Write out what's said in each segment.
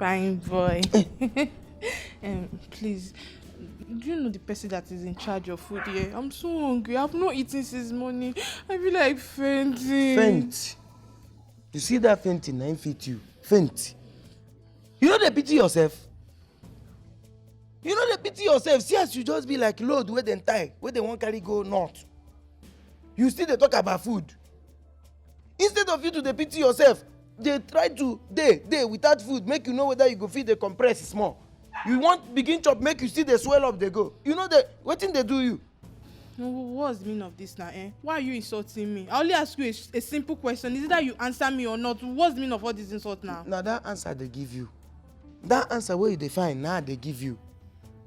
Fine boy. Please, do you know the person that is in charge of food here? I'm so hungry. I've not eaten since morning. I feel like fainting. Faint. You see that fainting, I fit you. Faint. You know they pity yourself. You know they pity yourself. See as you just be like load where they tie, where they won't carry go north. You still they talk about food. Instead of you to they pity yourself, they try to day without food, make you know whether you go feed the compress small. You want begin chop, make you see the swell up they go. You know what thing they do you? What's the meaning of this now, eh? Why are you insulting me? I only ask you a simple question. Is it that you answer me or not? What's the meaning of all this insult now? Now that answer they give you. That answer where you define now they give you.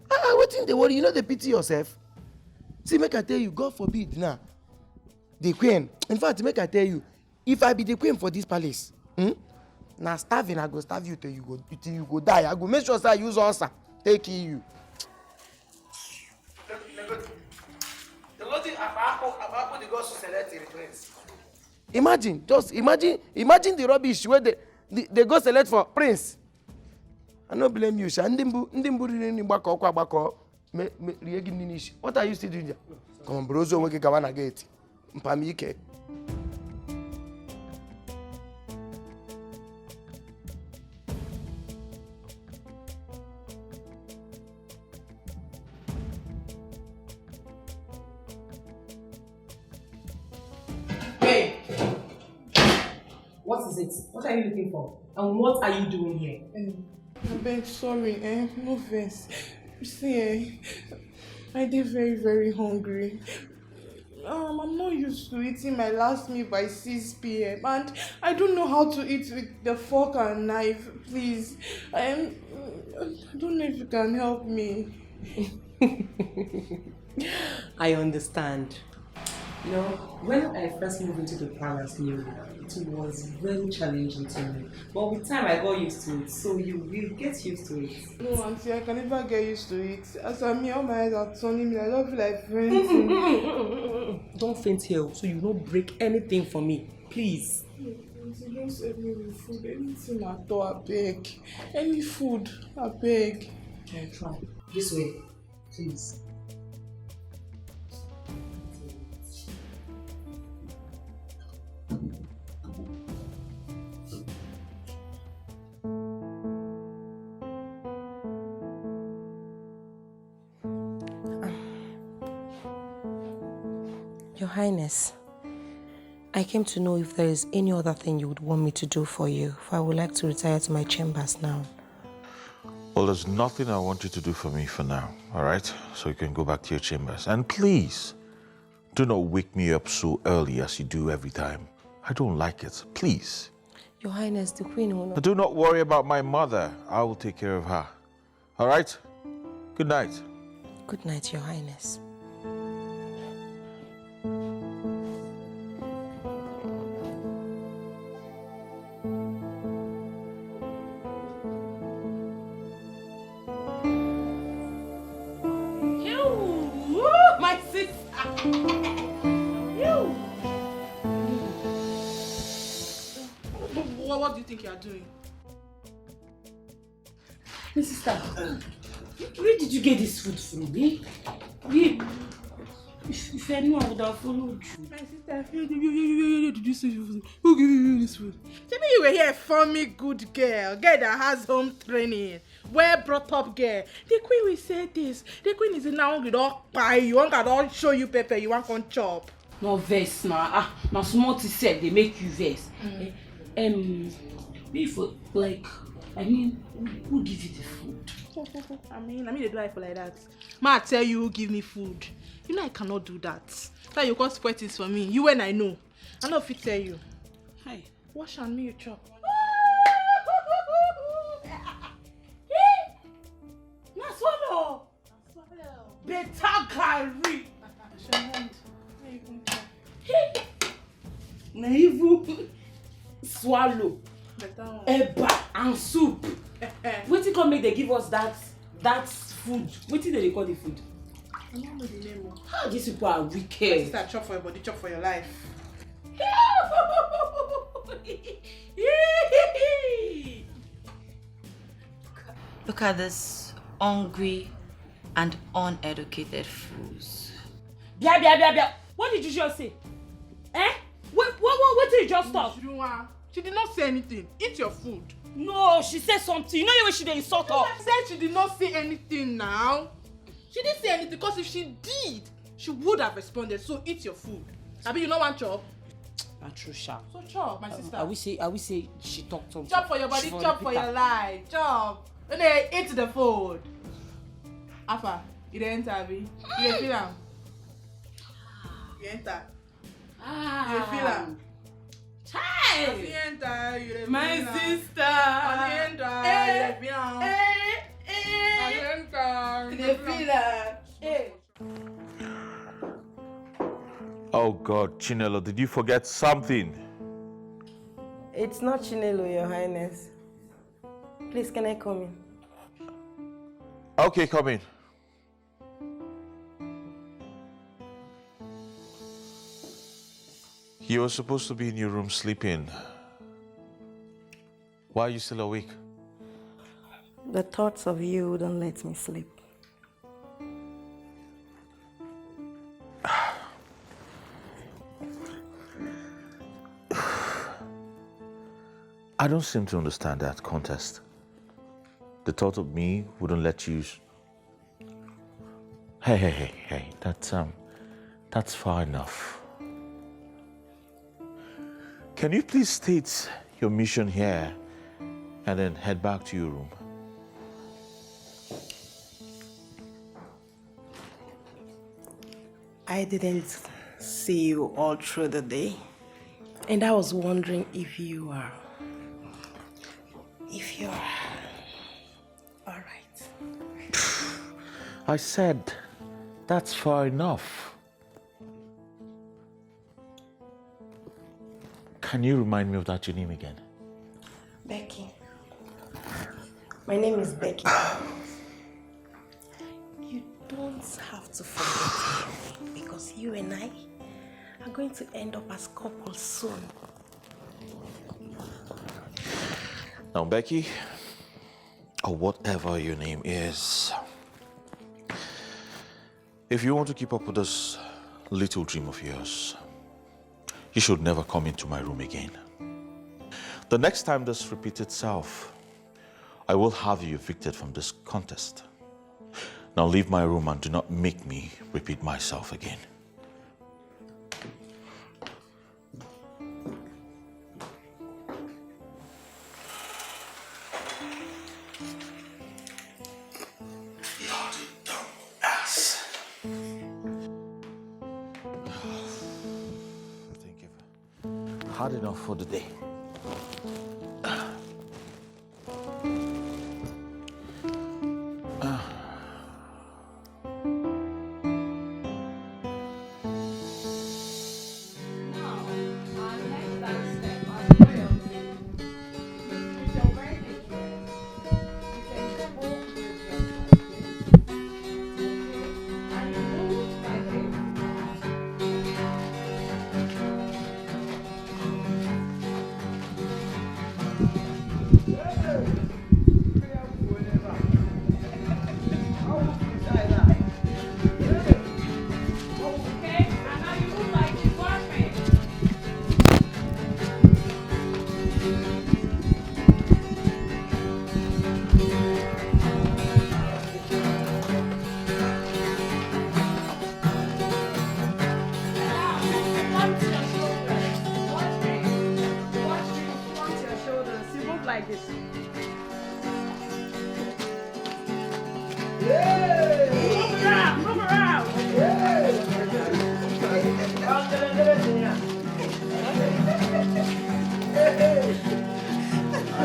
What thing they worry? You know they pity yourself. See, make I tell you, God forbid now. The queen. In fact, make I tell you, if I be the queen for this palace, now starving, I go starve you till you go die. I go make sure I use ulcer, take kill you. Imagine the rubbish where they go select for prince. I don't blame you, sha. What are you still doing there? Come on, brozo, we can go gate. Mpamike. Hey! What is it? What are you looking for? And what are you doing here? I'm very sorry, no vex. You see, I did very, very hungry. I'm not used to eating my last meal by 6 p.m. and I don't know how to eat with the fork and knife. Please, I don't know if you can help me. I understand. You know, when I first moved into the palace new, it was very challenging to me. But with time I got used to it, so you will get used to it. No, auntie, I can never get used to it. As I'm here, all my eyes are turning me. I don't feel like fainting. Don't faint here, so you don't break anything for me, please. Auntie, don't save me with food. Anything at all, I beg. Any food, I beg. I'll try. This way, please. Your Highness, I came to know if there is any other thing you would want me to do for you, for I would like to retire to my chambers now. Well, there's nothing I want you to do for me for now, all right? So you can go back to your chambers. And please, do not wake me up so early as you do every time. I don't like it. Please. Your Highness, the Queen will not... Do not worry about my mother. I will take care of her. All right? Good night. Good night, Your Highness. My sister! What do you think you are doing? My sister, where did you get this food from, eh? If I knew, I would have followed you. My sister, did you say who gave you this food? Tell me you were here for me, good girl that has home training, well brought up girl. The queen will say this. The queen is now hungry, don't pie. You want to show you pepper, you want to chop. No vex now. Now small to say they make you vex. Before, like, I mean, who give you the food? I mean they do it for like that. Ma tell you who give me food. You know I cannot do that. That you can't spoil things for me. You and I know. I know if you tell you. Hi. Wash and me you chop. Na swallow. Better carry. Na even swallow. Eba and soup. Wetin come make they give us that food? Wetin they call the food? I don't know the name. How these people are wicked. Sister, chop for your body, chop for your life. Look at this hungry and uneducated fools. Bia, bia, bia, bia. What did you just say? Eh? What did you just talk? She did not say anything. Eat your food. No, she said something. You know the way she dey insult us. I said she did not say anything now. She didn't say anything because if she did, she would have responded. So eat your food. Abi, you know one chop? Na true sha. So chop, my sister. I will say she talked something. Chop for your body, chop for your life. Chop. Then they eat the food. Afa, you dey enter, Abi? You dey feel am? You enter. You dey feel am? Hey! You enter, you dey feel My am. sister. You enter, you dey feel am. You enter, you dey feel am. Hey. Oh God, Chinelo, did you forget something? It's not Chinelo, Your Highness. Please, can I come in? Okay, come in. You were supposed to be in your room sleeping. Why are you still awake? The thoughts of you don't let me sleep. I don't seem to understand that contest. The thought of me wouldn't let you. Hey, that's far enough. Can you please state your mission here and then head back to your room? I didn't see you all through the day, and I was wondering if you're all right. I said, that's far enough. Can you remind me of that your name again? Becky. My name is Becky. You don't have to forget me because you and I are going to end up as couples soon. Now, Becky, or whatever your name is, if you want to keep up with this little dream of yours, you should never come into my room again. The next time this repeats itself, I will have you evicted from this contest. Now leave my room and do not make me repeat myself again. Bloody dumb ass. I think I've had enough for the day.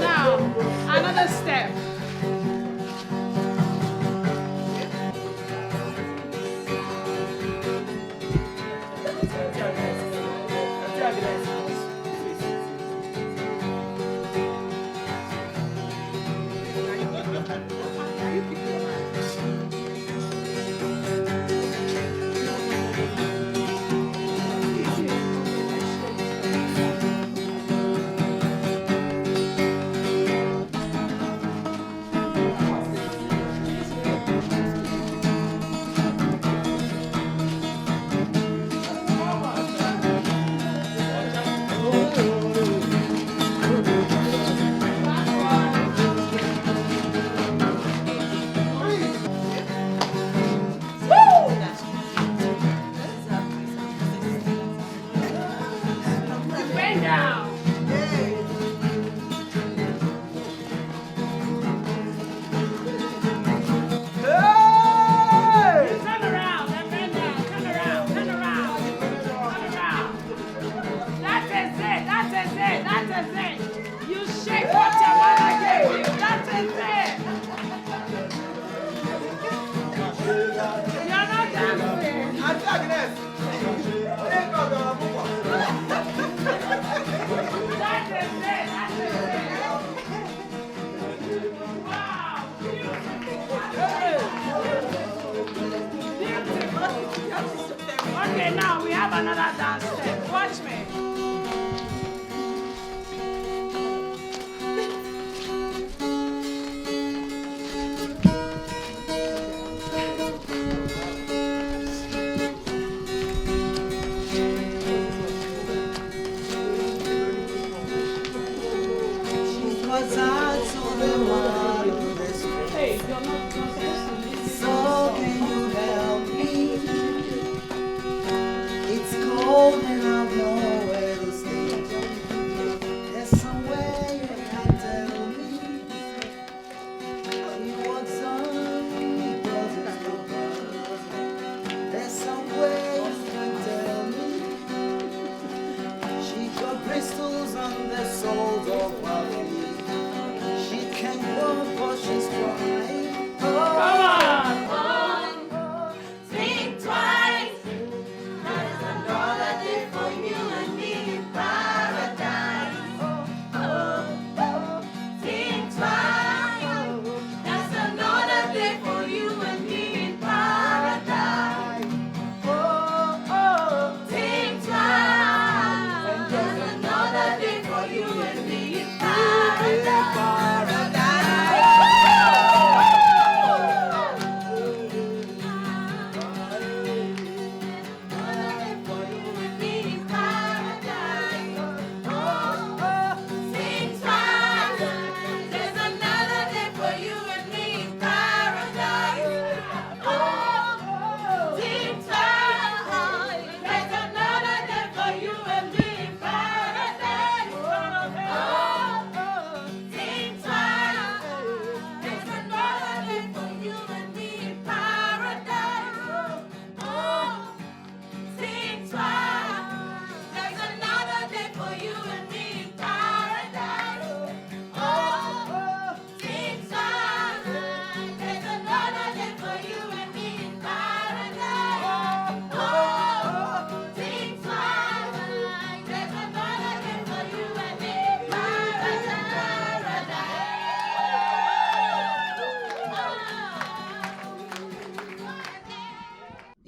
Now, another step. another dance step. Watch me. Hey, you're not supposed to listen. So can you help me? It's cold and I've nowhere to stay. There's somewhere you can tell me. You want some because it's no fun. There's somewhere you can tell me. She got bristles on the soles of her feet. She can walk but she's trying. Come on. Think twice. There's another day for you and me in paradise. Think twice. There's another day for you and me in paradise. Think twice. There's another day for you and me in paradise.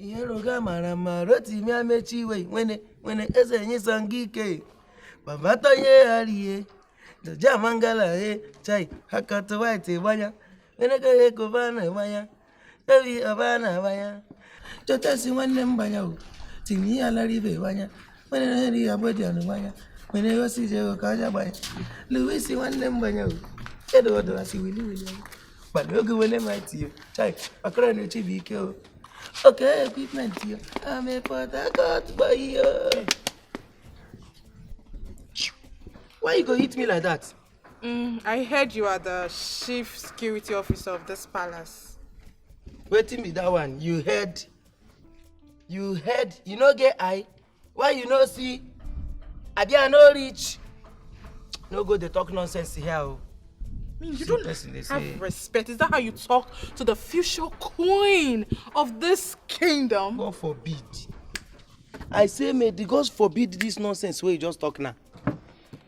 Yeroga marama roti mi amechi we when eze nyi sangike babato ye ariye the jamangala chai hakato white wanya when ga go bana wanya evi abana wanya jota si wanne mbanya u timi ala ribe wanya when ri abodi anu wanya when go si je go kaja wanya Louis si wanne mbanya u edo do asi wili but no go wele mighty chai akra no chibi ke o. Okay, equipment here. I'm a Port boy here. Why you go hit me like that? I heard you are the chief security officer of this palace. Waiting me that one. You heard, you no get eye. Why you no see? I dare no reach. No go they talk nonsense here. You don't have respect. Is that how you talk to the future queen of this kingdom? God forbid. I say, may the gods forbid this nonsense where you just talk now.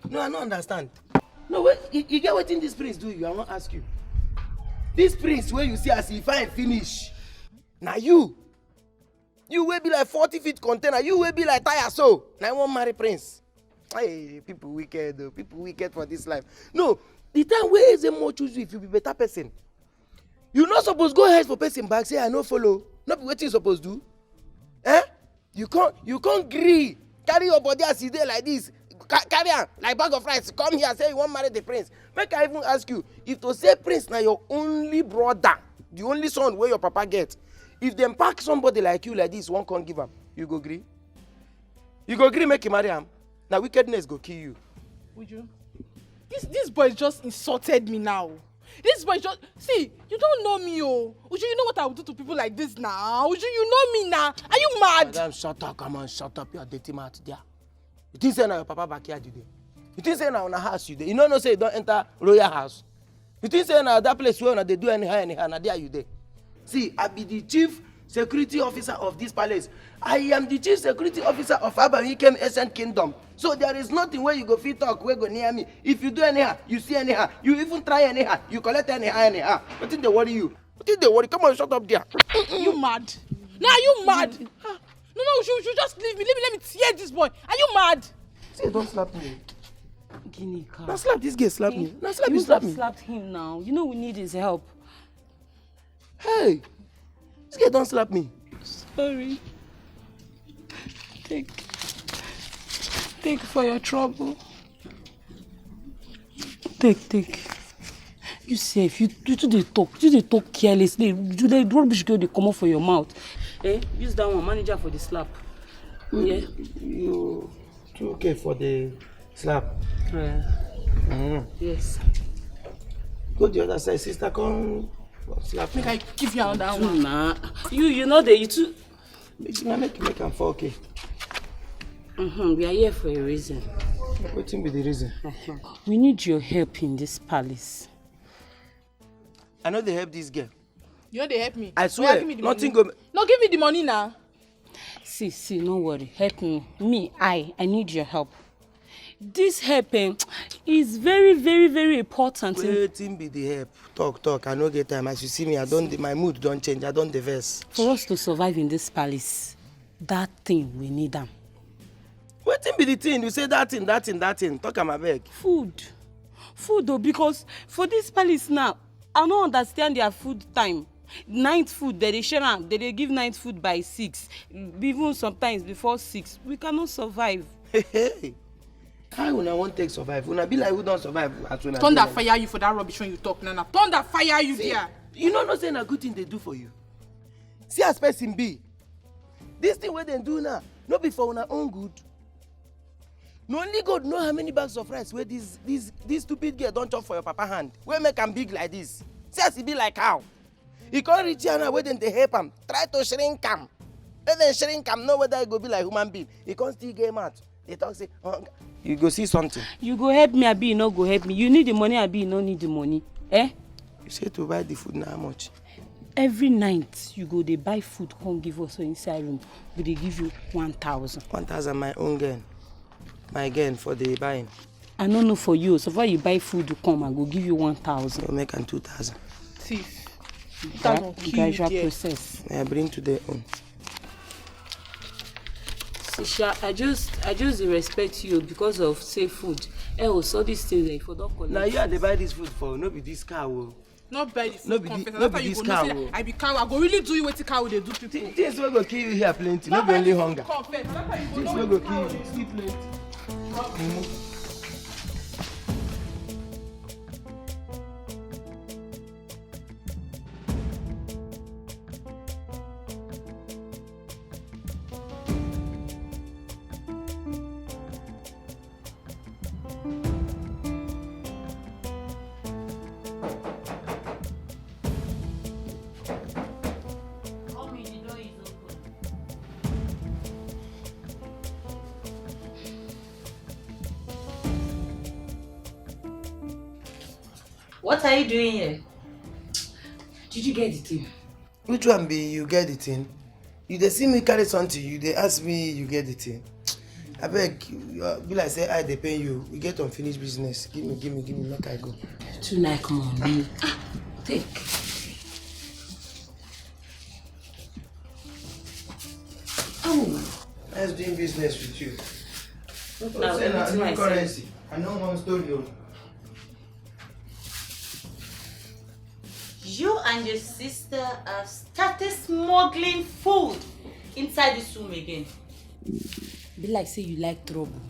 No, I don't understand. No, wait, you get what in this prince do you? I want to ask you. This prince where you see as if I finish. Now you will be like 40 feet container. You will be like tire so. Now I won't marry prince. Hey, people wicked though. People wicked for this life. No. The time where is more choose you if you be better person. You not supposed go ahead for person back say I no follow. Not be what you supposed do. Eh? You can't agree. Carry your body as you dey like this. Carry on like bag of rice. Come here say you want marry the prince. Make I even ask you if to say prince now your only brother, the only son where your papa get. If them pack somebody like you like this, one can't give him. You go agree? You go agree make him marry him. Now wickedness go kill you. Would you? This boy just insulted me now. This boy just... See, you don't know me, oh. Uju, you know what I would do to people like this now? Uju, you know me now. Are you mad? Madam, shut up. Come on, shut up. You are dirty mouth there. You think say now your papa backyard you there? You think say now on a house you there? You know no say you don't enter royal house. You think say now that place where they do anyhow, now there you there. See, I be the chief security officer of this palace. I am the chief security officer of Abamikem Ancient Kingdom. So there is nothing where you go fit talk, where go near me. If you do anyhow, you see anyhow, you even try anyhow, you collect anyhow. What did they worry you? What did they worry? Come on, shut up there. You mad? Now you mad? No, you should just leave me. Let me tear this boy. Are you mad? See, don't slap me. Ginika. Now slap this girl, slap me. Now slap You me, slap me. slapped him now. You know we need his help. Hey, this girl don't slap me. Sorry. Take for your trouble. Take. You safe. You do they talk carelessly. Do they rubbish girl they come out for your mouth. Eh? Use that one, manager for the slap. Yeah. You too okay for the slap? Yes. Go the other side, sister. Come slap me. Make I give you another one. Nah. You know that you too. Make am for okay. We are here for a reason. What be the reason? We need your help in this palace. I know they help this girl. You know they help me. I swear, give me the nothing money. go. No, give me the money now. See, no worry. Help me. I need your help. This helping is very, very, very important. Waiting be the help. Talk. I no get time. As you see me, my mood don't change. I don't diverse. For us to survive in this palace, that thing we need them. Waiting be the thing. You say that thing. Talk am abeg. Food though, because for this palace now, I don't understand their food time. Night food, they share am. They give night food by 6. Even sometimes before 6. We cannot survive. Hey. How una wan take survive? Una be like who don't survive at una. Thunder fire you for that rubbish when you talk, Nana. Thunder fire you there. You know say na good thing they do for you. See as person be. This thing wey dem do now, no be for una own good. No only God know how many bags of rice where this stupid girl don't chop for your papa hand. Where make am big like this? See as he be like how? He can't reach here now where dem dey help am. Try to shrink am. Let dem shrink am, know whether he go be like human being. He can't still get mad. They talk say, you go see something. You go help me, Abi, you no go help me. You need the money, Abi, you no need the money. Eh? You say to buy the food now how much? Every night you go they buy food, come give us inside room. But they give you 1,000. 1,000 my own gain. My gain for the buying. I don't know for you. So far you buy food to come, I go give you 1,000. So make am 2,000. Thief. Gradual process. I bring to their own. Sisha, I just respect you because of safe food. Else all these things like for don't collect. Now you are the buy this food for, no be this cow. Not buy the food. No be this cow. I be cow. I go really do you what the cow they do people. Things will go kill you here plenty. No be only hunger. Things will go kill you. See plenty. What are you doing here? Did you get the thing? Which one be you get the thing? You dey see me carry something, you dey ask me you get the thing. Abeg, be like say I dey pay you. We get unfinished business. Give me, make I go. Too like money. Take. Oh, let's doing business with you. Now, Say na new myself. currency. I know one story. You and your sister have started smuggling food inside this room again. Be like say you like trouble.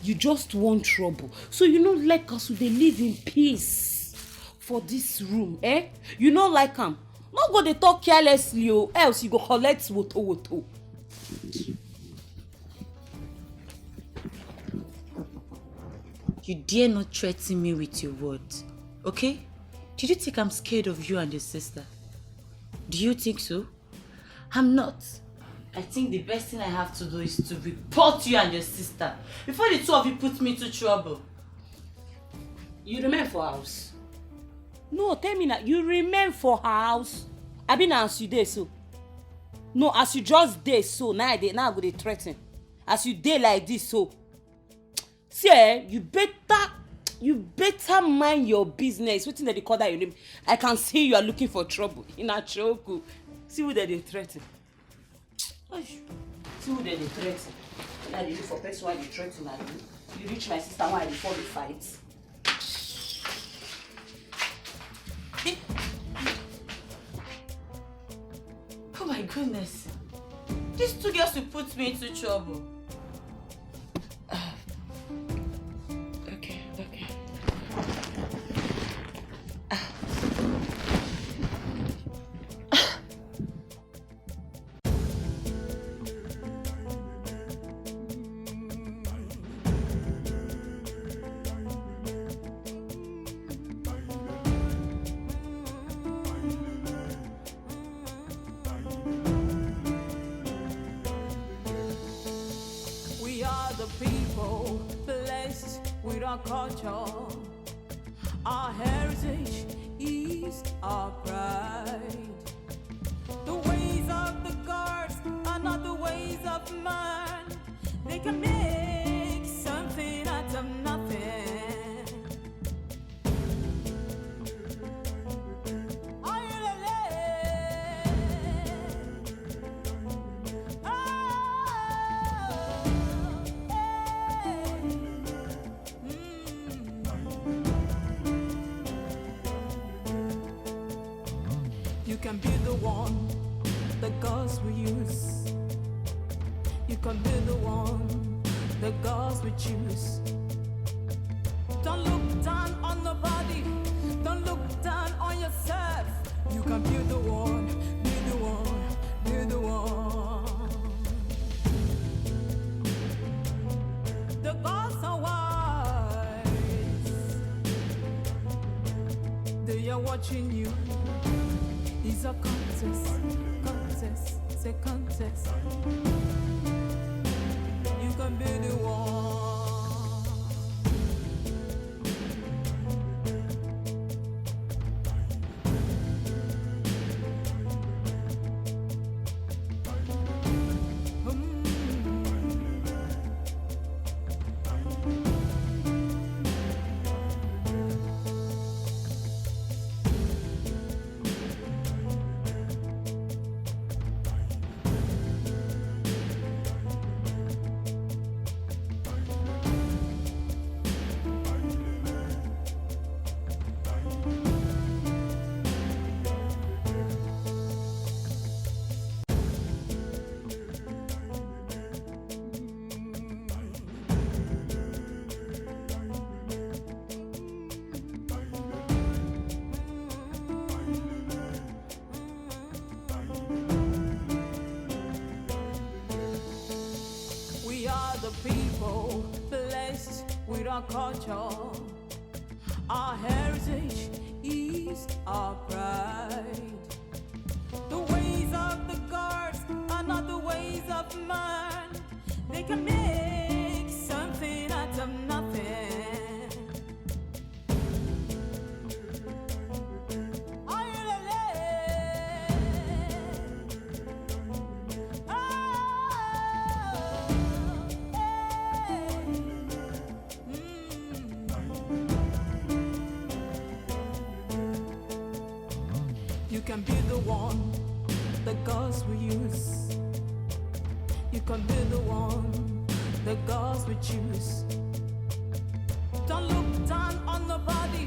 You just want trouble. So you don't like us to live in peace for this room, eh? You don't like them. Not go dey talk carelessly, oh, else you go collect woto. You dare not threaten me with your words, okay? Did you think I'm scared of you and your sister? Do you think so? I'm not. I think the best thing I have to do is to report you and your sister before the two of you put me into trouble. You remain for house. No, tell me now. You remain for house. I been as you dey so. No, as you just dey so. Now I go dey threaten. As you dey like this so. See, you better mind your business. Wetin dem dey call that your name? I can see you are looking for trouble. In a choke. See who they threaten. See who they threaten. Now they look for person why they threaten at you. You reach my sister why before the fight. Oh my goodness. These two girls will put me into trouble. Okay. We are the people blessed with our culture. Our heritage is our pride. The ways of the gods are not the ways of man. They can make something out of nothing. You can be the one the gods will use. You can be the one the gods will choose. Don't look down on nobody. Don't look down on yourself. You can be the one, be the one, be the one. The gods are wise. They are watching you. It's a contest, it's a contest. You can be the one. We are the people blessed with our culture. Our heritage is our pride. The ways of the gods are not the ways of man. They can make something out of nothing. You can be the one the gods will use. You can be the one the gods will choose. Don't look down on nobody.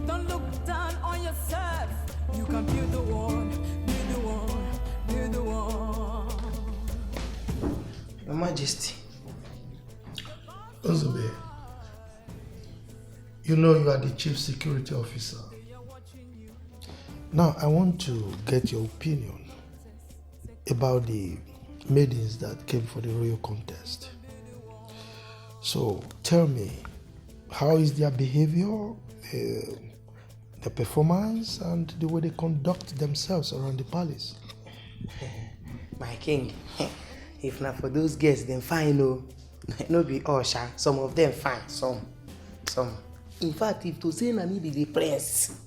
Don't look down on yourself. You can be the one, be the one, be the one. Your Majesty. Ozube, you know you are the chief security officer. Now, I want to get your opinion about the maidens that came for the royal contest. So, tell me, how is their behavior, the performance, and the way they conduct themselves around the palace? My king, if not for those girls, then fine, no. No be all, sha. Some of them fine, some. In fact, if to say na me be the prince,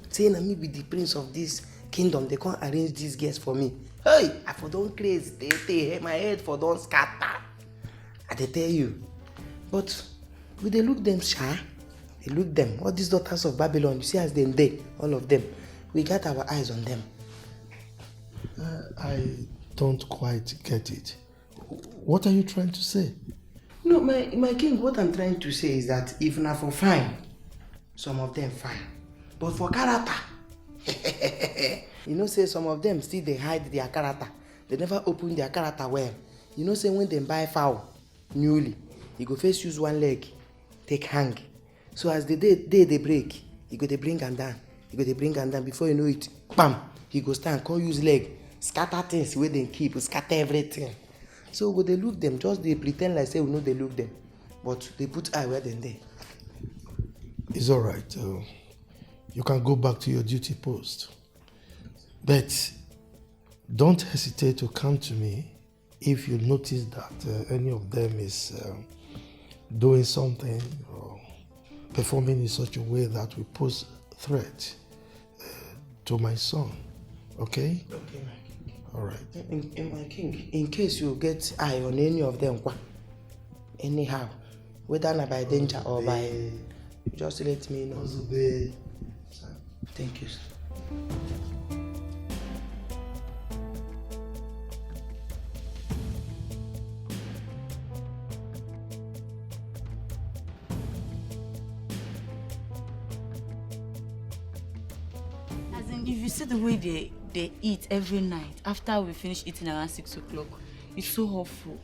say na me be the prince of this kingdom, they can't arrange these girls for me. Hey, I for don't crazy, my head for don't scatter. I dey tell you. But we dey look them, sha. They look them. All these daughters of Babylon, you see as them all of them. We got our eyes on them. I don't quite get it. What are you trying to say? No, my king, what I'm trying to say is that if not for fine, some of them fine. But for character, you know, say some of them still they hide their character. They never open their character well. You know, say when they buy fowl newly, you go first use one leg, take hang. So as the day they break, you go they bring and down. You go they bring and down. Before you know it, bam, he go stand, can't use leg, scatter things where they keep, scatter everything. So when they look them, just they pretend like say we know they look them, but they put eye where they there. It's all right. You can go back to your duty post. But don't hesitate to come to me if you notice that any of them is doing something or performing in such a way that will pose threat to my son. Okay? Okay, my king. All right. My king, in case you get eye on any of them, anyhow, whether not by danger or by, just let me know. Thank you, sir. As in, if you see the way they eat every night after we finish eating around 6 o'clock, it's so awful.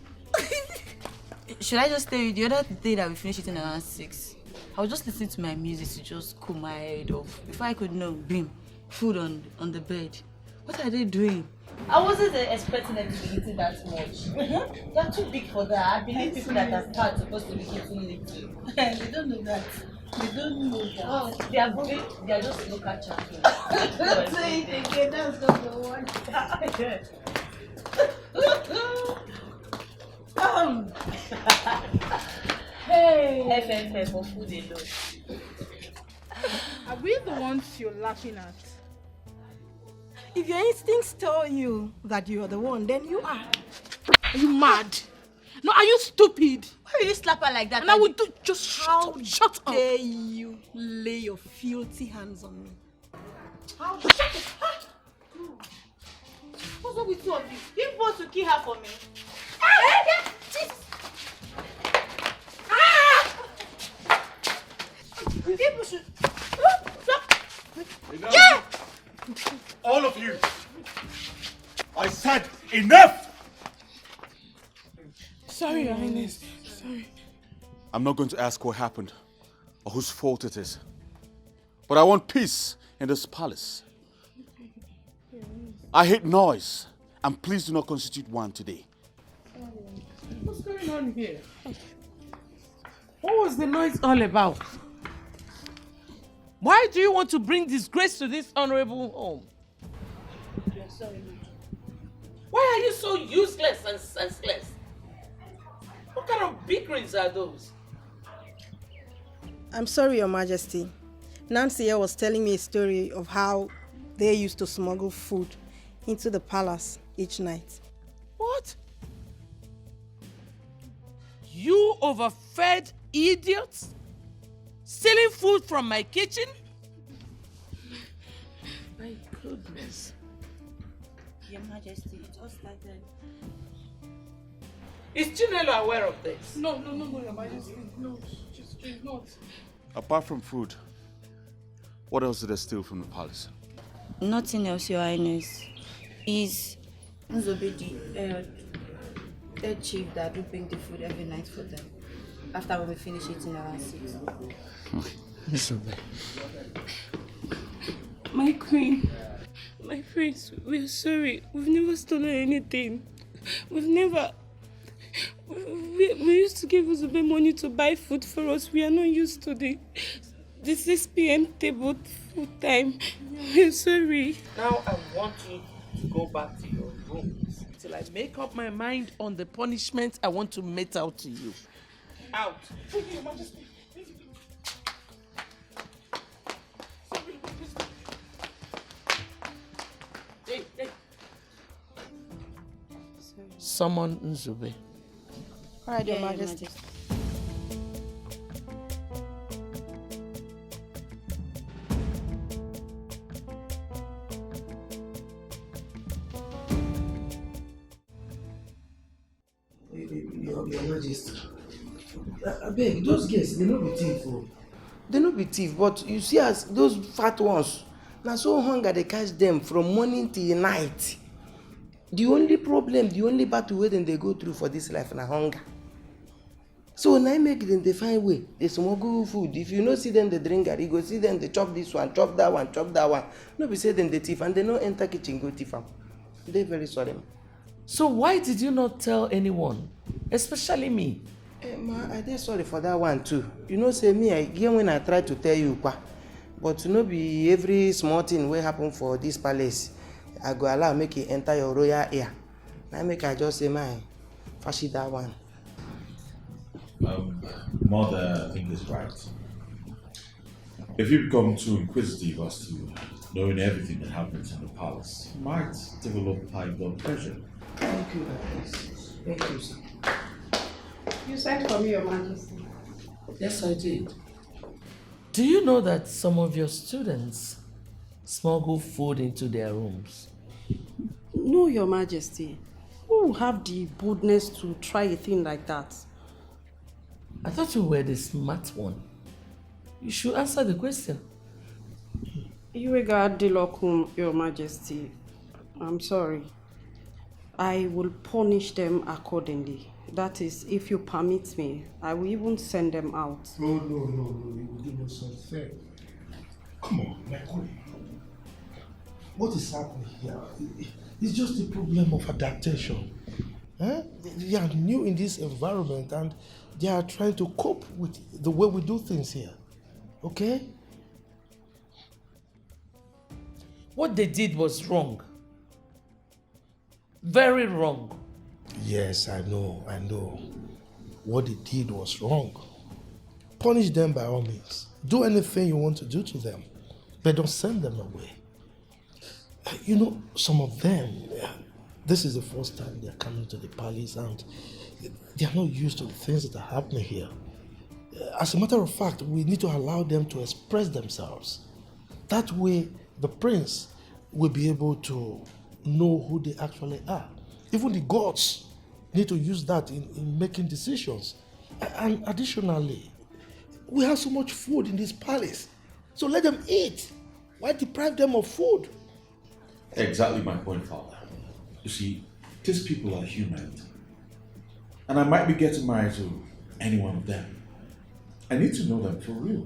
Should I just tell you the other day that we finished eating around 6? I was just listening to my music to just cool my head off. Before I could know, bim, food on the bed. What are they doing? I wasn't expecting them to be eating that much. They're too big for that. I believe people that are fat are supposed to be eating little. They don't know that. They don't know that. Oh, they are going. They are just local champions. Don't say it again. That's not the one. Hey. FFF for food alone. Are we the ones you're laughing at? If your instincts tell you that you are the one, then you are. Are you mad? No, are you stupid? Why will you slap her like that? And I will do just shut up. Dare you lay your filthy hands on me? How? Shut up. What's up with two of you? You want to kill her for me? People should. Yeah! All of you! I said enough! Sorry, Your Highness. Sorry. I'm not going to ask what happened or whose fault it is. But I want peace in this palace. I hate noise, and please do not constitute one today. What's going on here? What was the noise all about? Why do you want to bring disgrace to this honorable home? Why are you so useless and senseless? What kind of bickerings are those? I'm sorry, Your Majesty. Nancy here was telling me a story of how they used to smuggle food into the palace each night. What? You overfed idiots? Stealing food from my kitchen? My goodness. Your Majesty, it all started. Is Chinelo aware of this? No, Your Majesty. No, she's not. Apart from food, what else did they steal from the palace? Nothing else, Your Highness. Is Nzobe the head chief that do bring the food every night for them after when we finish eating around 6. Nzobe. My queen, my prince, we're sorry. We've never stolen anything. We've never. We used to give Nzobe money to buy food for us. We are not used to the 6 p.m. table food time. We're sorry. Now I want you to go back to your rooms till I make up my mind on the punishment I want to mete out to you. Out. Your Majesty. Hey. Summon Nzobe. All right, Your Majesty. Your Majesty. I beg, those girls, they no be thief. Oh. They no be thief, but you see as those fat ones, now so hunger they catch them from morning till night. The only problem, the only battle wey dem dey go through for this life na hunger. So now make them they find way, they smuggle food. If you no see them they drink garri, you go see them they chop this one, chop that one, chop that one. No be say them they thief and they no enter kitchen go thief am. They very sorry. So why did you not tell anyone, especially me? Ma, I dey sorry for that one too. You know say me, I get when I try to tell you, but no be every small thing wey happen for this palace I go allow make it enter your royal ear. Now make I just say my fashi that one. Mother, I think is right. If you become too inquisitive as to knowing everything that happens in the palace, you might develop high blood pressure. Thank you, thank you, sir. You sent for me, Your Majesty. Yes, I did. Do you know that some of your students smuggle food into their rooms? No, Your Majesty. Who will have the boldness to try a thing like that? I thought you were the smart one. You should answer the question. You regard the locum, Your Majesty. I'm sorry. I will punish them accordingly. That is, if you permit me, I will even send them out. No, you will give us something. Come on, my queen. What is happening here? It's just a problem of adaptation. They are new in this environment and they are trying to cope with the way we do things here. Okay? What they did was wrong. Very wrong. Yes, I know. What they did was wrong. Punish them by all means. Do anything you want to do to them, but don't send them away. You know, some of them, this is the first time they're coming to the palace and they are not used to the things that are happening here. As a matter of fact, we need to allow them to express themselves. That way, the prince will be able to know who they actually are. Even the gods need to use that in making decisions. And additionally, we have so much food in this palace. So let them eat. Why deprive them of food? Exactly my point, Father. You see, these people are human. And I might be getting married to any one of them. I need to know them for real.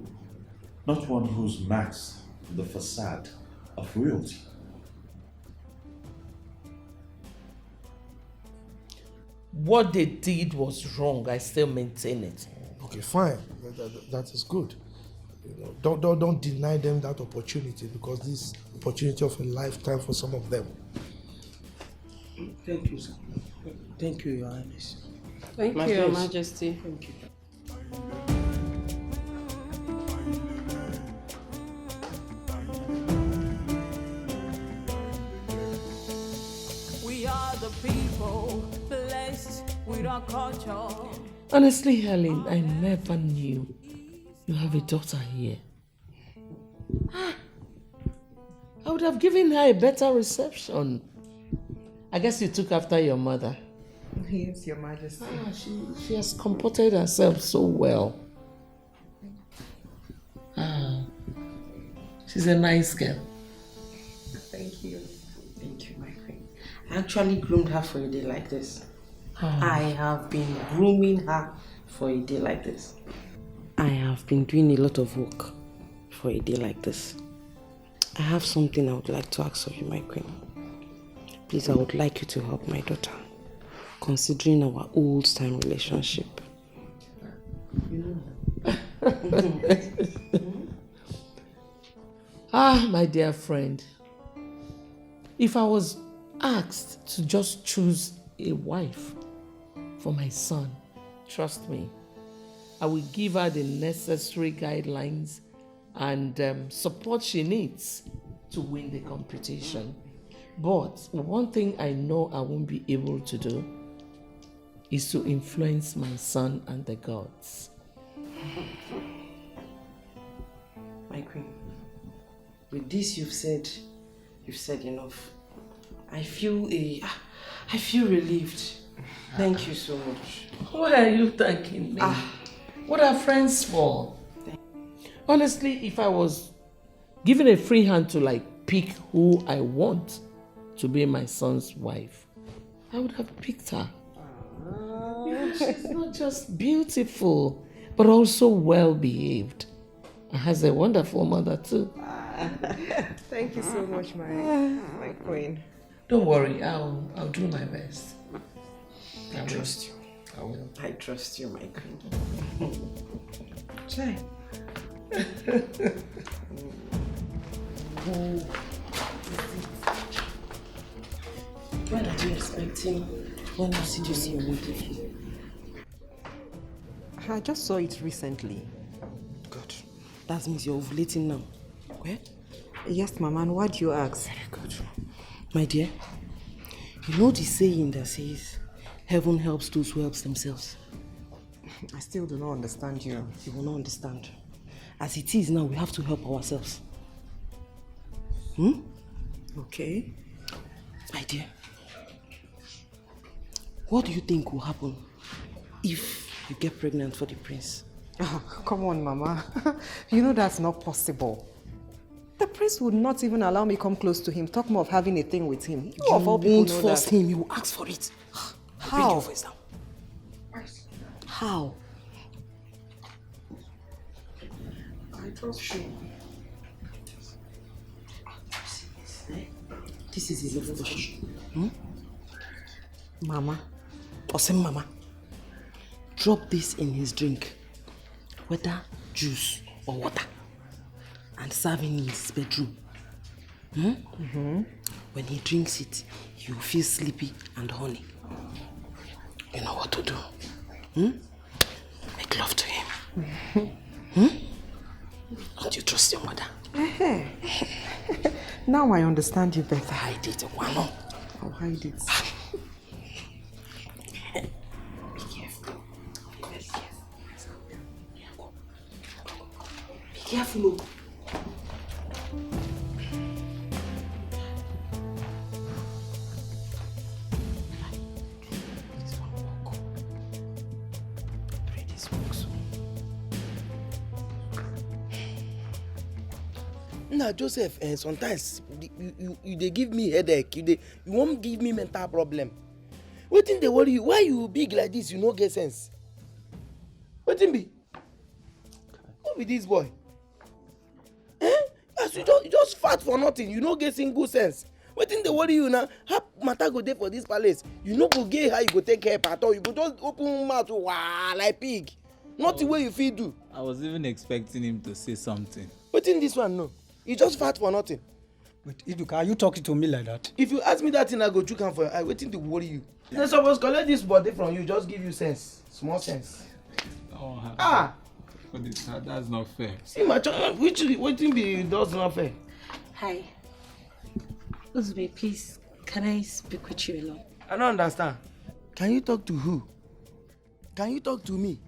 Not one who's masked with the facade of royalty. What they did was wrong. I still maintain it. Okay, fine. That is good. You know, don't deny them that opportunity because this opportunity of a lifetime for some of them. Thank you, sir. Thank you, Your Highness. Thank you, Your Majesty. Thank you. We are the people blessed with our culture. Honestly, Helen, I never knew you have a daughter here. I would have given her a better reception. I guess you took after your mother. Yes, Your Majesty. She has comported herself so well. She's a nice girl. Thank you. Thank you, my queen. I actually groomed her for a day like this. I have been grooming her for a day like this. I have been doing a lot of work for a day like this. I have something I would like to ask of you, my queen. Please, I would like you to help my daughter, considering our old-time relationship. My dear friend, if I was asked to just choose a wife for my son, trust me, I will give her the necessary guidelines and support she needs to win the competition. But one thing I know I won't be able to do is to influence my son and the gods. My queen, with this you've said enough. I feel relieved. Thank you so much. Why are you thanking me? What are friends for? Honestly, if I was given a free hand to like pick who I want to be my son's wife, I would have picked her. She's not just beautiful, but also well behaved. And has a wonderful mother too. Thank you so much, my queen. Don't worry, I'll do my best. I trust you. I will. I trust you, my queen. Chai. When are you expecting? When will you see your interview? I just saw it recently. Good. That means you're ovulating now. Where? Yes, Mama, and why do you ask? Very good. My dear, you know the saying that says, heaven helps those who help themselves. I still do not understand you. You will not understand. As it is now, we have to help ourselves. Okay. My dear, what do you think will happen if you get pregnant for the prince? Come on, Mama. You know that's not possible. The prince would not even allow me come close to him. Talk more of having a thing with him. You won't force him. You will ask for it. How? Bring your voice down. How? I trust you. This is his love question. Mama. Osem Mama. Drop this in his drink. Whether juice or water. And serve him in his bedroom. When he drinks it, he will feel sleepy and horny. You know what to do. Make love to him. Don't you trust your mother? Now I understand you better. Hide it, Wano. I'll hide it. Be careful. Be very careful. Be careful. Nah, Joseph, sometimes you they give me headache. You won't give me mental problem. What thing they worry you? Why you big like this? You no get sense. What thing be? Who be this boy? As you just fat for nothing. You no get single sense. What thing they worry you now? How matter go there for this palace? You no go get how you go take care at all. You go just open mouth like pig. Nothing where you feel do. I was even expecting him to say something. What in this one no? You just fat for nothing. But Iduka, are you talking to me like that? If you ask me that thing, I go chook am for you. I waiting to worry you. They suppose collect this body from you, just give you sense, small sense. Oh, for this, that's not fair. See my child, what thing be does not fair? Hi. Uzbe, please, can I speak with you alone? I don't understand. Can you talk to who? Can you talk to me?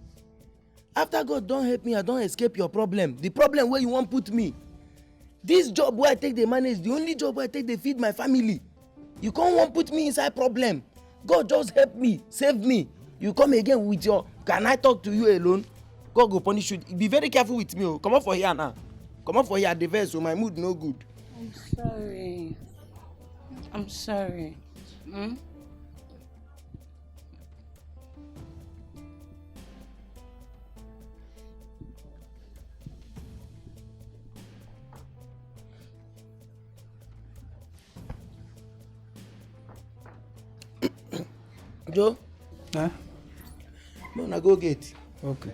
After God don't help me, I don't escape your problem. The problem where you won't put me. This job where I take the manage, the only job where I take the feed my family. You can't want put me inside problem. God just help me, save me. You come again with your, can I talk to you alone? God go punish you. Be very careful with me. Come up for here now. Come up for here at the verse, so my mood no good. I'm sorry. I'm sorry. Joe? Huh? No, na go get. Okay.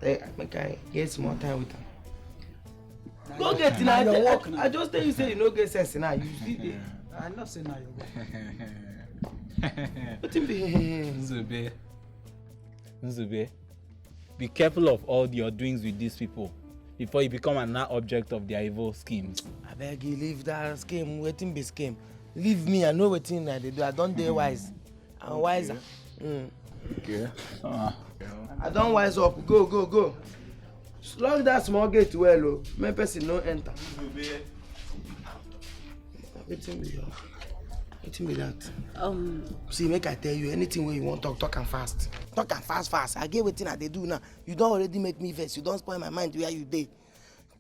I get small time with him. Go get it now. I just tell you say you no get sense now. You still there. I not say now you What be? Nzube, be careful of all your doings with these people before you become an object of their evil schemes. I beg you, leave that scheme. Waiting be scheme. Leave me. I know wetin I dey do. I don dey wise. I'm wiser. Okay. I don wise up. Go. Lock that small gate well, oh. Make person no enter. Wetin be your? What be that? See, make I tell you, anything where you want talk and fast. Talk and fast. I get wetin I dey do now. You don't already make me vex. You don't spoil my mind where you dey.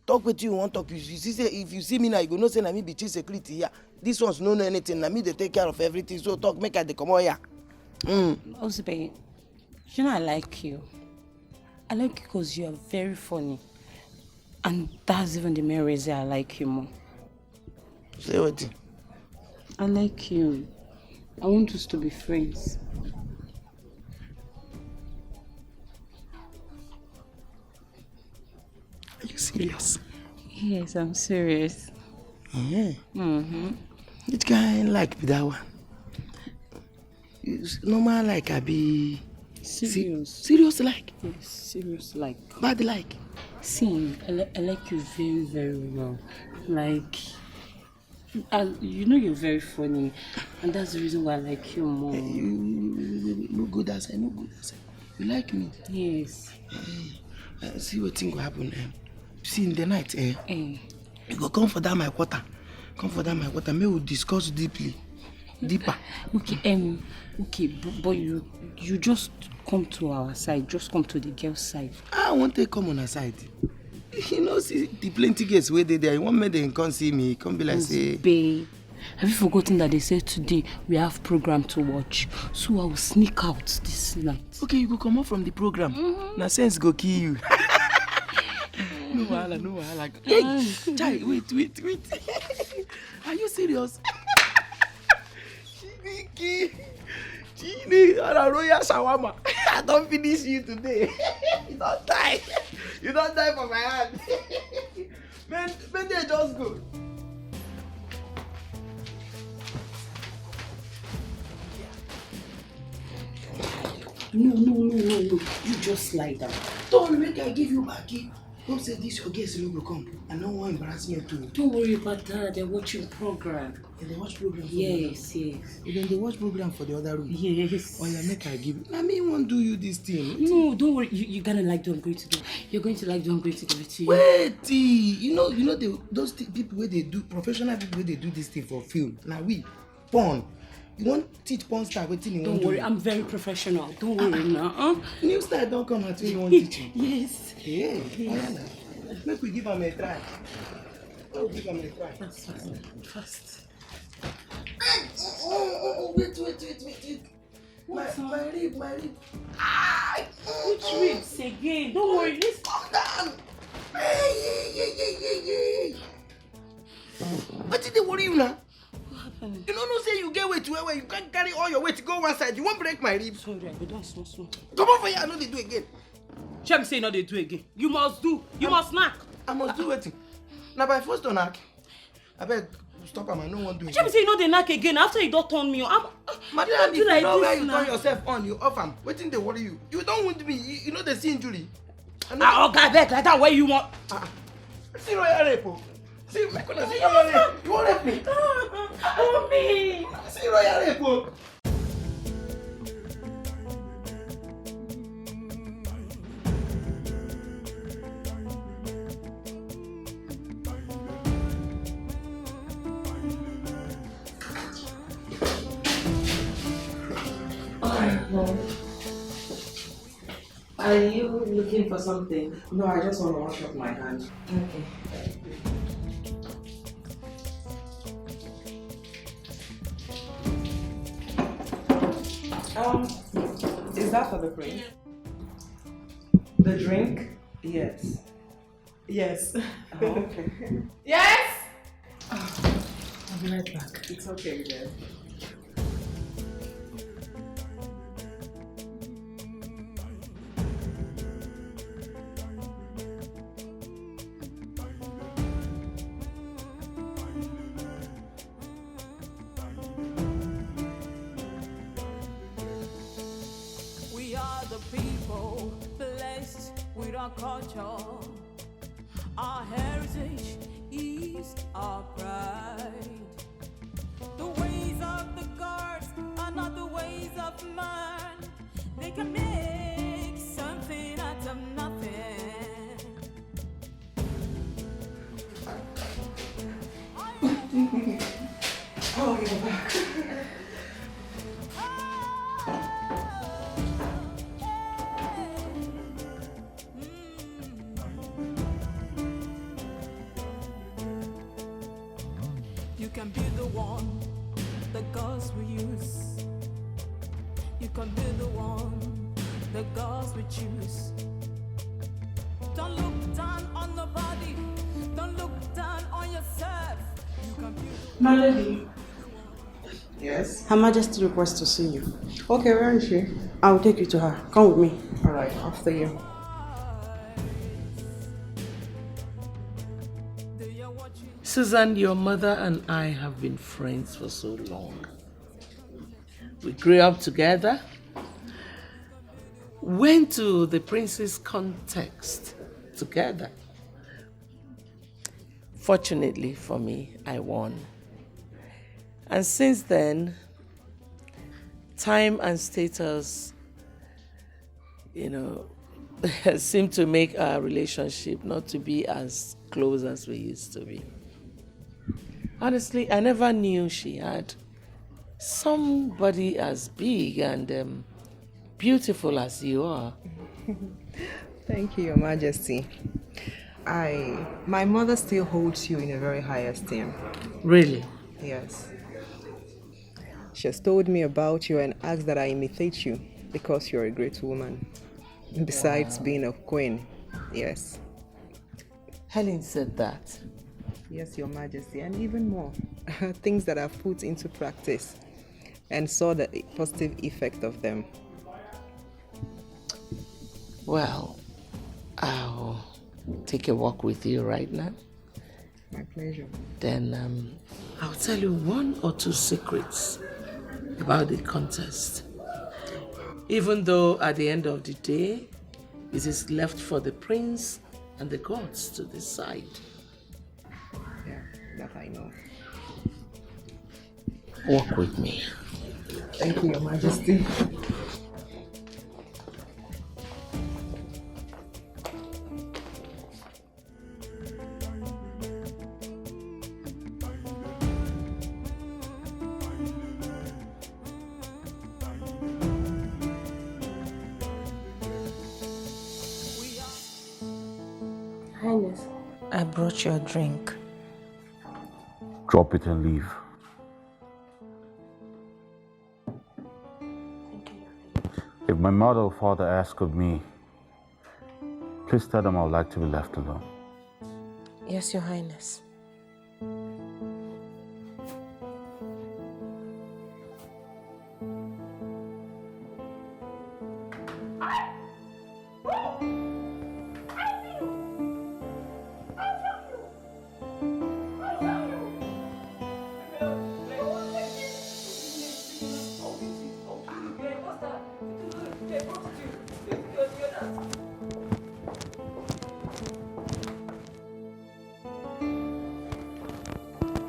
Talk with you want talk. If you see me now, you go know say na me be chief security here. This one's no know anything. Na me they take care of everything. So talk, make I dey come out here. Ozibe, you know I like you. I like you because you are very funny. And that's even the main reason I like you more. Say what? I like you. I want us to be friends. Are you serious? Yes, I'm serious. Yeah. Mm-hmm. Which kind like be that one? It's normal like I be serious. Serious like? Yes, serious like. Bad like? See, I like you very, very well. Like, you know you're very funny, and that's the reason why I like you more. You look good as I know good as I. You like me? Yes. See what thing will happen. See in the night, you go come for that my quarter. Come for that my quarter. May we discuss deeper. Okay, but you just come to our side. Just come to the girl's side. I want to come on her side. You know, see the plenty girls where they there. You want me they come see me, come be like say. Babe, have you forgotten that they said today we have program to watch? So I will sneak out this night. Okay, you go come out from the program. Now sense go kill you. No wahala. Hey, Chai, wait. Are you serious? Chini, a royal shawarma. I don't finish you today. You don't die. You don't die for my hand. Man, they just go. No. You just lie down. Don't make I give you back. Hope say this your guest will come. I don't want embarrassment too. Don't worry about that. They're watching program. Yeah, they watch program for yes. Then they watch program for the other room. Yes. Oh yeah, make I give. I mean, won't do you this thing. No, don't worry. You're gonna like what I'm going to do. You're going to like what I'm going to give it to you. Wait, you know those people where they do professional people where they do this thing for film. Now we porn. You want teach porn star waiting you don't want worry, do. I'm very professional. Don't worry now. New star don't come at you want teaching. Yes. Yeah. Make we give them a try. Give them a try. Fast. Wait. My rib. Which ribs again? Don't worry, let's calm down. Hey. What did they worry you now? What happened? You know, say you get weight to where you can't carry all your weight to go one side. You won't break my rib. Sorry, I go down small. Come on for you, I know they do again. Shem say no, they do again. You must do. You must knock. I must do it. Now by force to knock. I beg stop him. I no one do it. Shem say no, they knock again after you don't turn me on. Madam, if you know where you turn yourself on, you off him. Waiting they worry you. You don't wound me. You know they see injury. Okay, back like that. Where you want? See royal rape. See, my goodness, see royal rape. You won't let me. Oh me. See royal rape. Are you looking for something? No, I just want to wash up my hands. Okay. Is that for the prince? The drink? Yes. Yes. Oh, okay. Yes! I'll be right back. It's okay, dear. Culture, our heritage is our pride. The ways of the gods are not the ways of man. They can make something out of nothing. Oh, you're back. can be the one the gods will use. You can be the one the gods will choose. Don't look down on nobody. Don't look down on yourself. You can be My lady. Yes? Her Majesty requests to see you. Okay, where is she? I will take you to her. Come with me. Alright, after you. Susan, your mother and I have been friends for so long. We grew up together, went to the Prince's contest together. Fortunately for me, I won. And since then, time and status, seem to make our relationship not to be as close as we used to be. Honestly, I never knew she had somebody as big and beautiful as you are. Thank you, Your Majesty. My mother still holds you in a very high esteem. Really? Yes. She has told me about you and asked that I imitate you because you're a great woman. Besides being a queen, yes. Helen said that. Yes, Your Majesty, and even more. Things that I've put into practice and saw the positive effect of them. Well, I'll take a walk with you right now. My pleasure. Then I'll tell you 1 or 2 secrets about the contest. Even though at the end of the day, it is left for the prince and the gods to decide. Yeah, that I know. Walk with me. Thank you, Your Majesty. Highness, I brought your drink. Drop it and leave. If my mother or father ask of me, please tell them I would like to be left alone. Yes, Your Highness.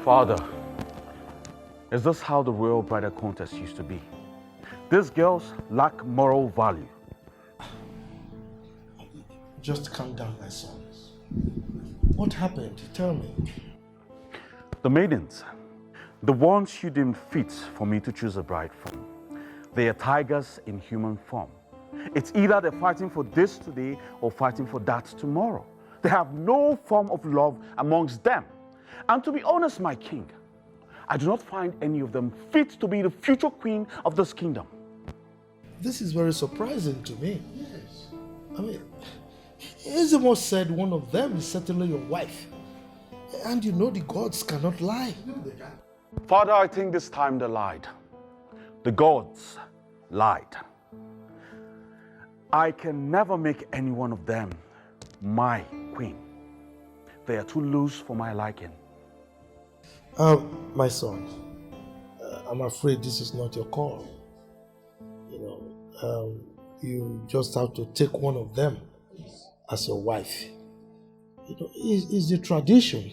Father, is this how the royal bridal contest used to be? These girls lack moral value. Just calm down, my sons. What happened? Tell me. The maidens, the ones you deemed fit for me to choose a bride from, they are tigers in human form. It's either they're fighting for this today or fighting for that tomorrow. They have no form of love amongst them. And to be honest, my king, I do not find any of them fit to be the future queen of this kingdom. This is very surprising to me. Yes. I mean, Ezemo said one of them is certainly your wife. And you know the gods cannot lie. Father, I think this time they lied. The gods lied. I can never make any one of them my queen. They are too loose for my liking. My son, I'm afraid this is not your call. You just have to take one of them as your wife. It's the tradition,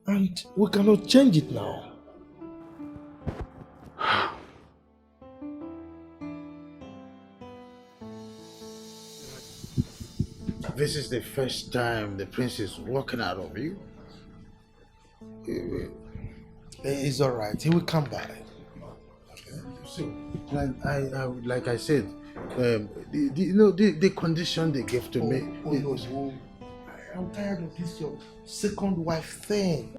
and we cannot change it now. This is the first time the prince is walking out of you. It's all right. He will come back. So, like I said, the condition they gave to me. No. I'm tired of this your second wife thing.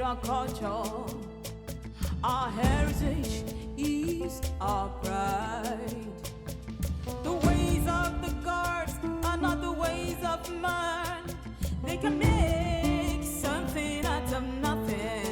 our culture. Our heritage is our pride. The ways of the gods are not the ways of man. They can make something out of nothing.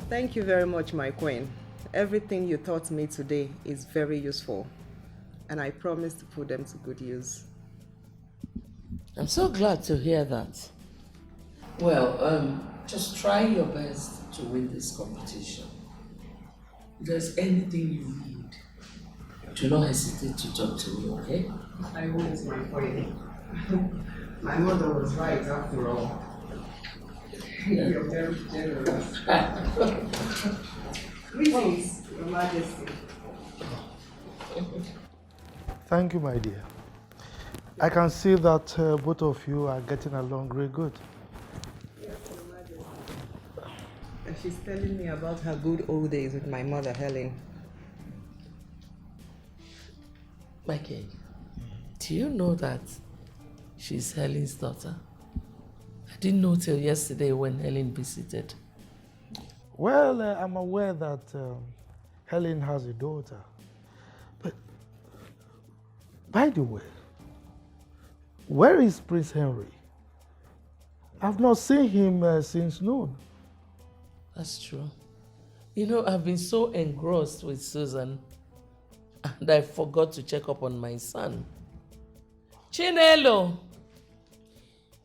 Thank you very much, my queen. Everything you taught me today is very useful, and I promise to put them to good use. I'm so glad to hear that. Well, just try your best to win this competition. If there's anything you need, do not hesitate to talk to me, okay? I won't, my queen. My mother was right after all. You're very generous. Greetings, Your Majesty. Thank you, my dear. I can see that both of you are getting along very good. Yes, Your Majesty. And she's telling me about her good old days with my mother, Helen. My king, do you know that she's Helen's daughter? I didn't know till yesterday when Helen visited. Well, I'm aware that Helen has a daughter. But, by the way, where is Prince Henry? I've not seen him since noon. That's true. You know, I've been so engrossed with Susan, and I forgot to check up on my son. Chinelo!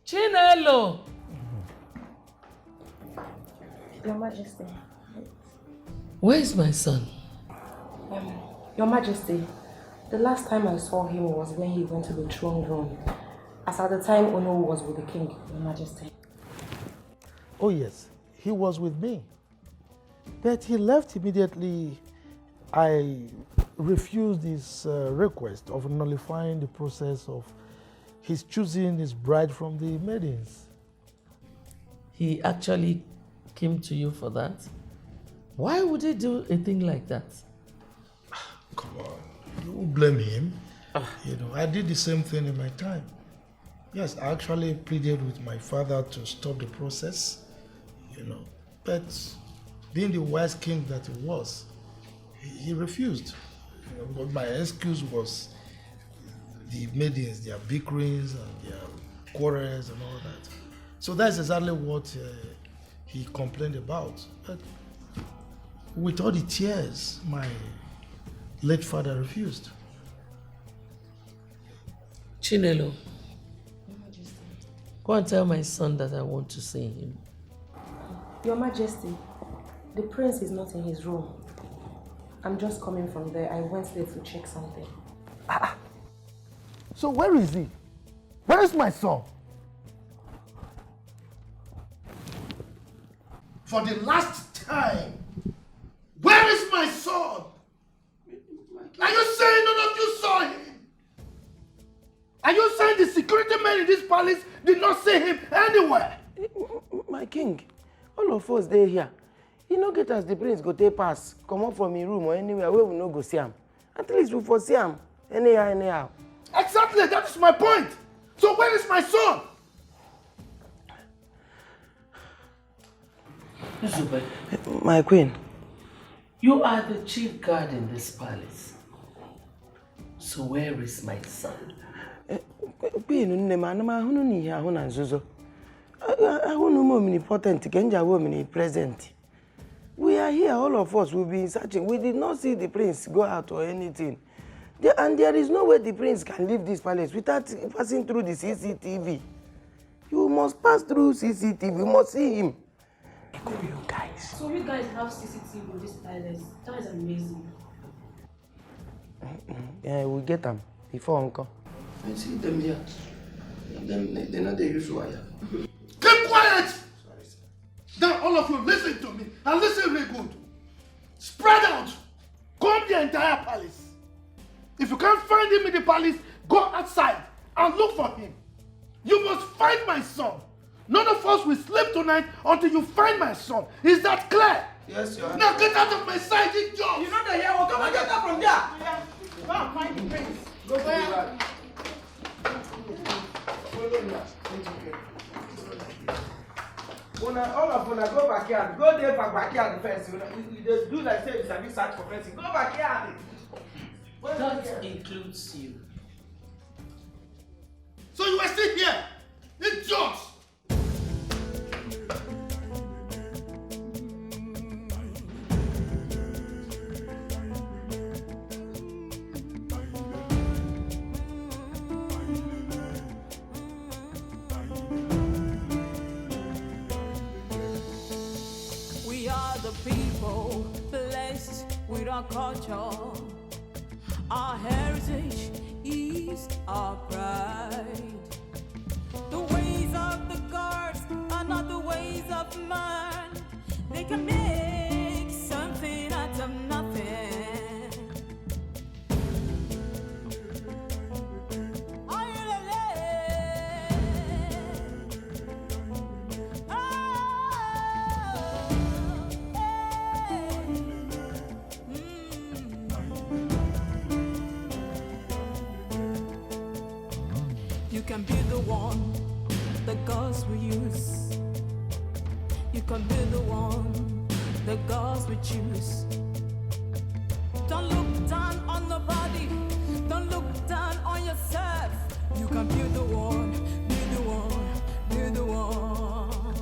Chinelo! Your Majesty. Where is my son? Your Majesty, the last time I saw him was when he went to the throne room. As at the time Ono was with the king, Your Majesty. Oh yes, he was with me. But he left immediately. I refused his request of nullifying the process of his choosing his bride from the maidens. He actually came to you for that? Why would he do a thing like that? Come on, you blame him. You know, I did the same thing in my time. Yes, I actually pleaded with my father to stop the process, you know, but being the wise king that he was, he refused. You know, but my excuse was the maidens, their bickerings and their quarrels and all that. So that's exactly what he complained about. But with all the tears, my late father refused. Chinelo, go and tell my son that I want to see him. Your Majesty, the prince is not in his room. I'm just coming from there. I went there to check something. So where is he? Where is my son? For the last time, where is my son? Are you saying none of you saw him? Are you saying the security men in this palace did not see him anywhere? My king, all of us there here. You no get as the prince go take pass, come up from his room or anywhere where we no go see him. At least we for see him anyhow. Exactly, that is my point. So where is my son? My queen. You are the chief guard in this palace. So where is my son? Queen, omnipotent, omnipresent. We are here, all of us will be searching. We did not see the prince go out or anything. And there is no way the prince can leave this palace without passing through the CCTV. You must pass through CCTV, you must see him. You guys. So you guys have CCTV in this palace. That is amazing. Yeah, we'll get them before Uncle. I see them here. They're not the usual. Keep quiet! Now all of you listen to me and listen really good. Spread out. Comb the entire palace. If you can't find him in the palace, go outside and look for him. You must find my son. None of us will sleep tonight until you find my son. Is that clear? Yes, Your Highness. Now get out of my sight, you job! You know the hell? Come and get out from there! Go and find the prince. Go to the right. All of una go backyard. Go there for backyard first. You just do like say you sabi search for person. Go backyard. That includes you. So you are still here? Idiots! We are the people blessed with our culture. Our heritage is our pride. The ways of the gods are not the ways of man. They can make something out of nothing. You can be the one the gods will use. You can be the one the gods will choose. Don't look down on nobody. Don't look down on yourself. You can be the one, be the one, be the one.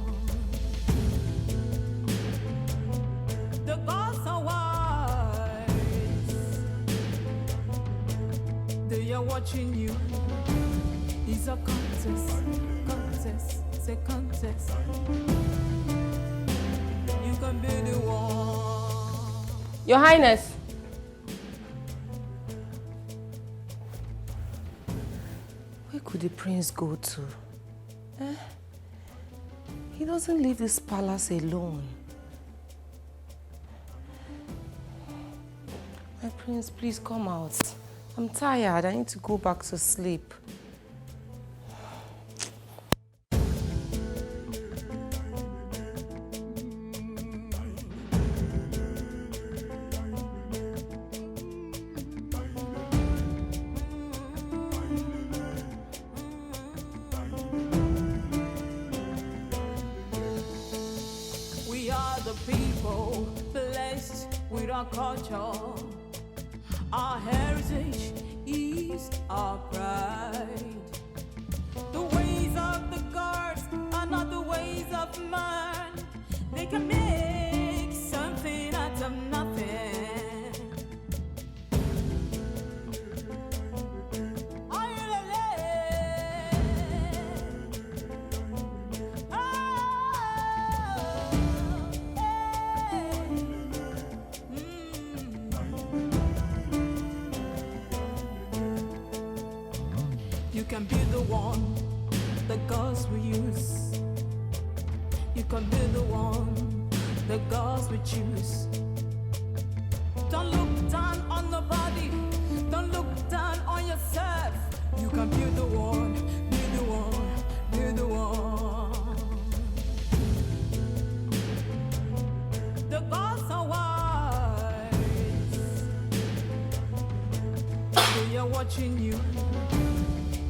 The gods are wise. They are watching you. It's a contest, it's a contest. You can be the one. Your Highness. Where could the prince go to? He doesn't leave this palace alone. My prince, please come out. I'm tired. I need to go back to sleep. We are the people blessed with our culture. Our heritage is our pride. The ways of the gods are not the ways of man. They can make something out of nothing. You can be the one the gods will use. You can be the one the gods will choose. Don't look down on nobody. Don't look down on yourself. You can be the one, be the one, be the one. The gods are wise. They are watching you.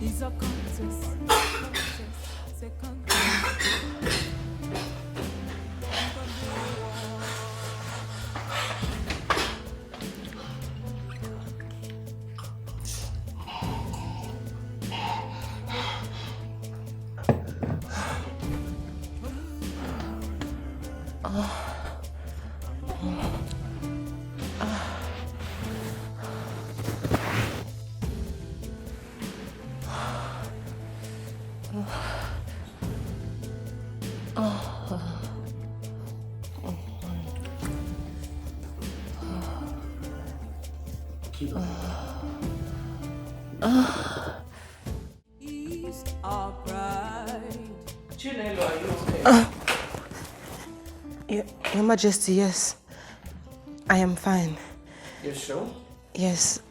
It's a contest, it's a contest. Is our pride. Your Majesty, yes. I am fine. You sure? Yes.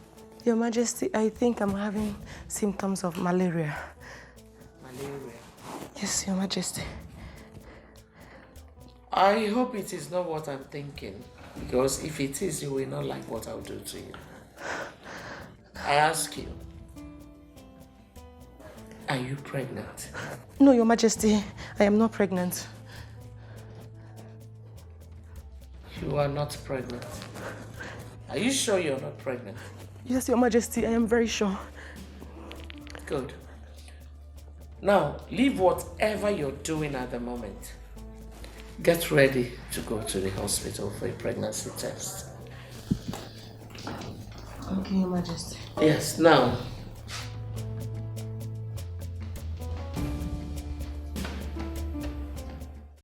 Your Majesty, I think I'm having symptoms of malaria. malaria. Yes, Your Majesty. I hope it is not what I'm thinking, because if it is, you will not like what I'll do to you. I ask you, are you pregnant? No, Your Majesty, I am not pregnant. You are not pregnant. Are you sure you're not pregnant? Yes, Your Majesty, I am very sure. Good. Now, leave whatever you're doing at the moment. Get ready to go to the hospital for a pregnancy test. Okay, Your Majesty. Yes, now,